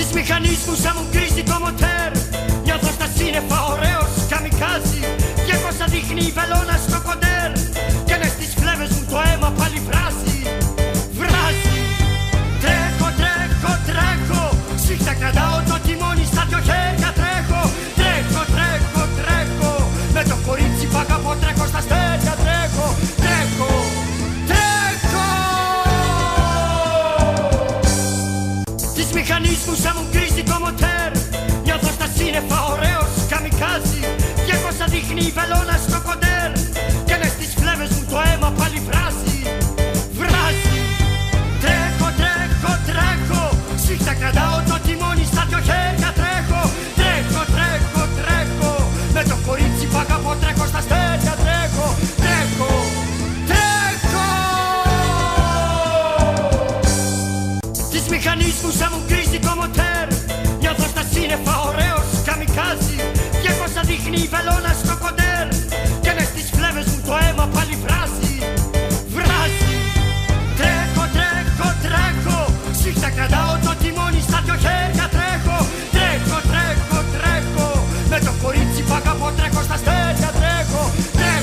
Τις μηχανισμούς θα μου κρίσει το μοτέρ. Νιώθω στα σύννεφα ωραίος καμικάζι. Και πως θα δείχνει η βελόνα στο κοντέρ. Και μες στις φλέβες μου το αίμα πάλι βράζει. Βράζει. Τρέχω, τρέχω, τρέχω. Σφίχτα κρατάω το τιμόνι στα δυο χέρια τρέχω. Τρέχω, τρέχω, τρέχω. Με το κορίτσι που αγαπώ τρέχω στα αστέρια τρέχω. Τρέχω, τρέχω. Τις μηχανισμούς θα μου κρίσει το μοτέρ. Νιώθω στα σύννεφα ωραίος καμικάζι. Και πως θα δείχνει η βελόνα στο κοντέρ. Και μες στις φλέβες μου το αίμα πάλι βράζει. Βράζει. Τρέχω, τρέχω, τρέχω. Σφίχτα κρατάω το τιμόνι στα δυο χέρια τρέχω. Τρέχω, τρέχω, τρέχω. Με το κορίτσι που αγαπώ τρέχω στα αστέρια τρέχω. Τρέχω, τρέχω. Τις μηχανισμούς θα μου κρίσει το μοτέρ. Νιώθω στα σύννεφα ωραίος καμικάζι. Και πως θα δείχνει η βελόνα στο κοντέρ.